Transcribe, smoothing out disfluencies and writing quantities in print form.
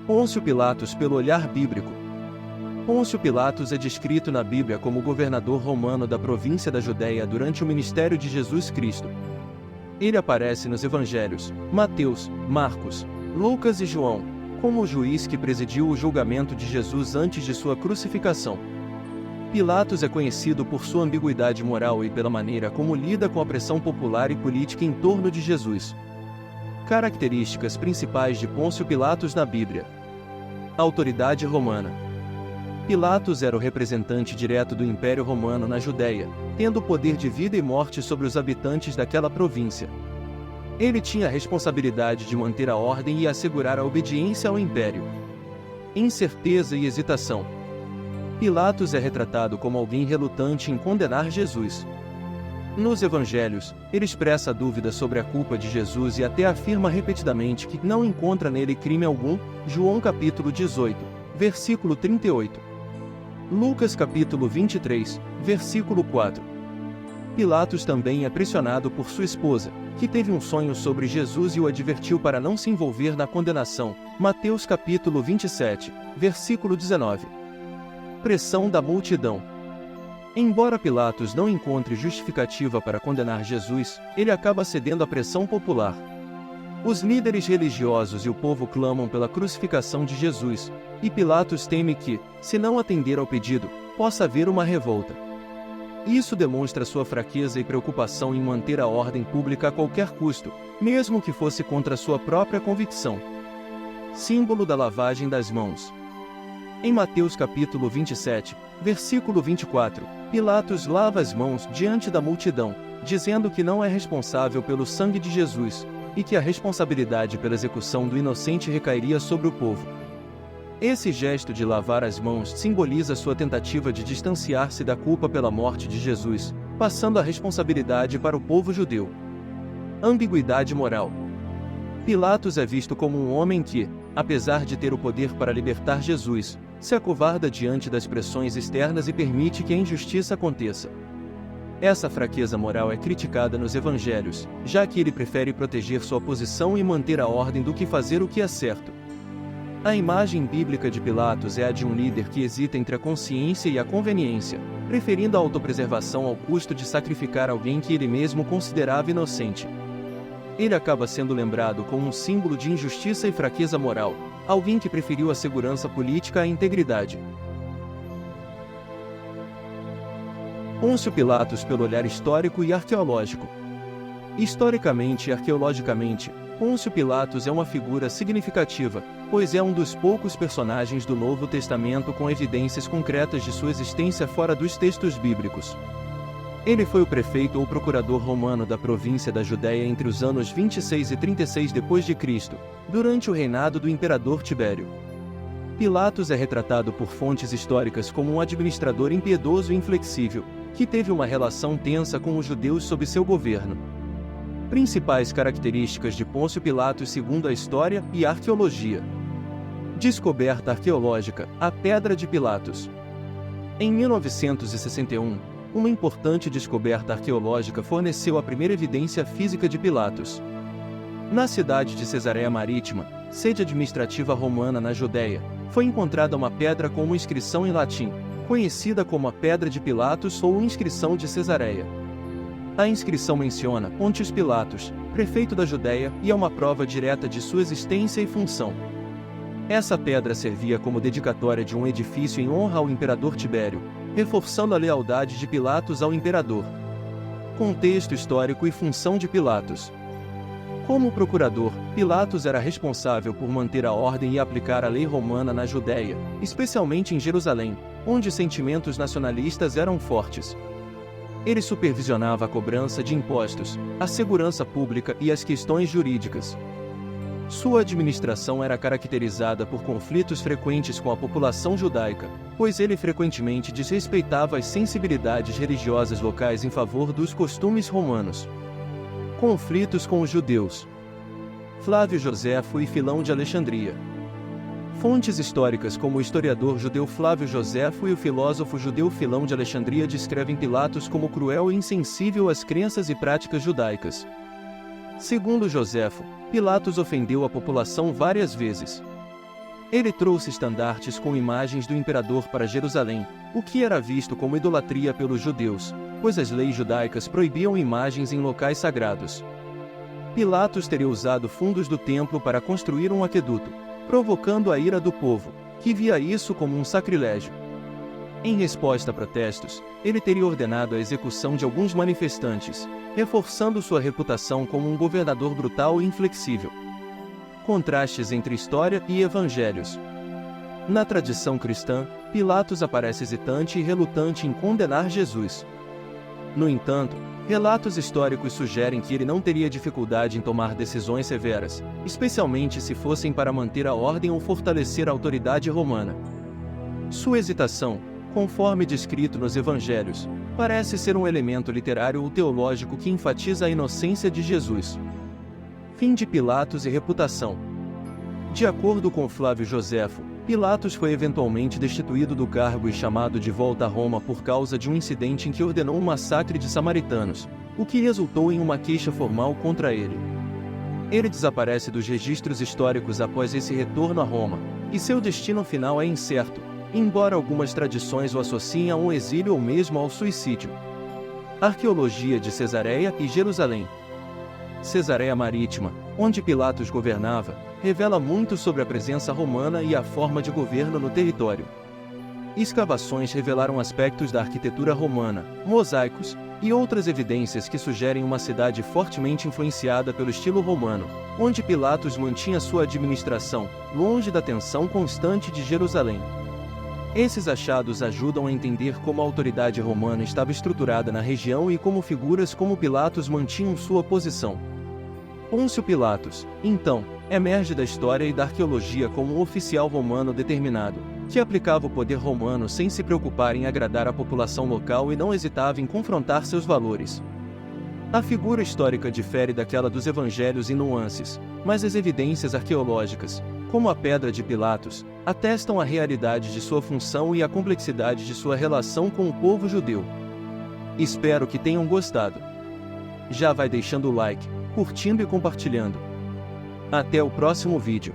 Pôncio Pilatos pelo olhar bíblico. Pôncio Pilatos é descrito na Bíblia como governador romano da província da Judéia durante o ministério de Jesus Cristo. Ele aparece nos evangelhos, Mateus, Marcos, Lucas e João, como o juiz que presidiu o julgamento de Jesus antes de sua crucificação. Pilatos é conhecido por sua ambiguidade moral e pela maneira como lida com a pressão popular e política em torno de Jesus. Características principais de Pôncio Pilatos na Bíblia. Autoridade romana. Pilatos era o representante direto do Império Romano na Judéia, tendo poder de vida e morte sobre os habitantes daquela província. Ele tinha a responsabilidade de manter a ordem e assegurar a obediência ao Império. Incerteza e hesitação. Pilatos é retratado como alguém relutante em condenar Jesus. Nos Evangelhos, ele expressa dúvida sobre a culpa de Jesus e até afirma repetidamente que não encontra nele crime algum, João capítulo 18, versículo 38. Lucas capítulo 23, versículo 4. Pilatos também é pressionado por sua esposa, que teve um sonho sobre Jesus e o advertiu para não se envolver na condenação, Mateus capítulo 27, versículo 19. Pressão da multidão. Embora Pilatos não encontre justificativa para condenar Jesus, ele acaba cedendo à pressão popular. Os líderes religiosos e o povo clamam pela crucificação de Jesus, e Pilatos teme que, se não atender ao pedido, possa haver uma revolta. Isso demonstra sua fraqueza e preocupação em manter a ordem pública a qualquer custo, mesmo que fosse contra sua própria convicção. Símbolo da lavagem das mãos. Em Mateus capítulo 27, versículo 24, Pilatos lava as mãos diante da multidão, dizendo que não é responsável pelo sangue de Jesus, e que a responsabilidade pela execução do inocente recairia sobre o povo. Esse gesto de lavar as mãos simboliza sua tentativa de distanciar-se da culpa pela morte de Jesus, passando a responsabilidade para o povo judeu. Ambiguidade moral. Pilatos é visto como um homem que, apesar de ter o poder para libertar Jesus, se acovarda diante das pressões externas e permite que a injustiça aconteça. Essa fraqueza moral é criticada nos evangelhos, já que ele prefere proteger sua posição e manter a ordem do que fazer o que é certo. A imagem bíblica de Pilatos é a de um líder que hesita entre a consciência e a conveniência, preferindo a autopreservação ao custo de sacrificar alguém que ele mesmo considerava inocente. Ele acaba sendo lembrado como um símbolo de injustiça e fraqueza moral, alguém que preferiu a segurança política à integridade. Pôncio Pilatos pelo olhar histórico e arqueológico. Historicamente e arqueologicamente, Pôncio Pilatos é uma figura significativa, pois é um dos poucos personagens do Novo Testamento com evidências concretas de sua existência fora dos textos bíblicos. Ele foi o prefeito ou procurador romano da província da Judéia entre os anos 26 e 36 d.C., durante o reinado do imperador Tibério. Pilatos é retratado por fontes históricas como um administrador impiedoso e inflexível, que teve uma relação tensa com os judeus sob seu governo. Principais características de Pôncio Pilatos segundo a história e a arqueologia. Descoberta arqueológica, a Pedra de Pilatos. Em 1961, uma importante descoberta arqueológica forneceu a primeira evidência física de Pilatos. Na cidade de Cesareia Marítima, sede administrativa romana na Judéia, foi encontrada uma pedra com uma inscrição em latim, conhecida como a Pedra de Pilatos ou Inscrição de Cesareia. A inscrição menciona Pôncio Pilatos, prefeito da Judéia, e é uma prova direta de sua existência e função. Essa pedra servia como dedicatória de um edifício em honra ao imperador Tibério, reforçando a lealdade de Pilatos ao imperador. Contexto histórico e função de Pilatos. Como procurador, Pilatos era responsável por manter a ordem e aplicar a lei romana na Judéia, especialmente em Jerusalém, onde sentimentos nacionalistas eram fortes. Ele supervisionava a cobrança de impostos, a segurança pública e as questões jurídicas. Sua administração era caracterizada por conflitos frequentes com a população judaica, pois ele frequentemente desrespeitava as sensibilidades religiosas locais em favor dos costumes romanos. Conflitos com os judeus. Flávio Joséfo e Filão de Alexandria. Fontes históricas como o historiador judeu Flávio Joséfo e o filósofo judeu Filão de Alexandria descrevem Pilatos como cruel e insensível às crenças e práticas judaicas. Segundo Joséfo, Pilatos ofendeu a população várias vezes. Ele trouxe estandartes com imagens do imperador para Jerusalém, o que era visto como idolatria pelos judeus, pois as leis judaicas proibiam imagens em locais sagrados. Pilatos teria usado fundos do templo para construir um aqueduto, provocando a ira do povo, que via isso como um sacrilégio. Em resposta a protestos, ele teria ordenado a execução de alguns manifestantes, reforçando sua reputação como um governador brutal e inflexível. Contrastes entre história e evangelhos. Na tradição cristã, Pilatos aparece hesitante e relutante em condenar Jesus. No entanto, relatos históricos sugerem que ele não teria dificuldade em tomar decisões severas, especialmente se fossem para manter a ordem ou fortalecer a autoridade romana. Sua hesitação, conforme descrito nos evangelhos, parece ser um elemento literário ou teológico que enfatiza a inocência de Jesus. Fim de Pilatos e reputação. De acordo com Flávio Joséfo, Pilatos foi eventualmente destituído do cargo e chamado de volta a Roma por causa de um incidente em que ordenou um massacre de samaritanos, o que resultou em uma queixa formal contra ele. Ele desaparece dos registros históricos após esse retorno a Roma, e seu destino final é incerto, embora algumas tradições o associem a um exílio ou mesmo ao suicídio. Arqueologia de Cesareia e Jerusalém. Cesareia Marítima, onde Pilatos governava, revela muito sobre a presença romana e a forma de governo no território. Escavações revelaram aspectos da arquitetura romana, mosaicos, e outras evidências que sugerem uma cidade fortemente influenciada pelo estilo romano, onde Pilatos mantinha sua administração, longe da tensão constante de Jerusalém. Esses achados ajudam a entender como a autoridade romana estava estruturada na região e como figuras como Pilatos mantinham sua posição. Pôncio Pilatos, então, emerge da história e da arqueologia como um oficial romano determinado, que aplicava o poder romano sem se preocupar em agradar a população local e não hesitava em confrontar seus valores. A figura histórica difere daquela dos evangelhos em nuances, mas as evidências arqueológicas, como a Pedra de Pilatos, atestam a realidade de sua função e a complexidade de sua relação com o povo judeu. Espero que tenham gostado. Já vai deixando o like, curtindo e compartilhando. Até o próximo vídeo.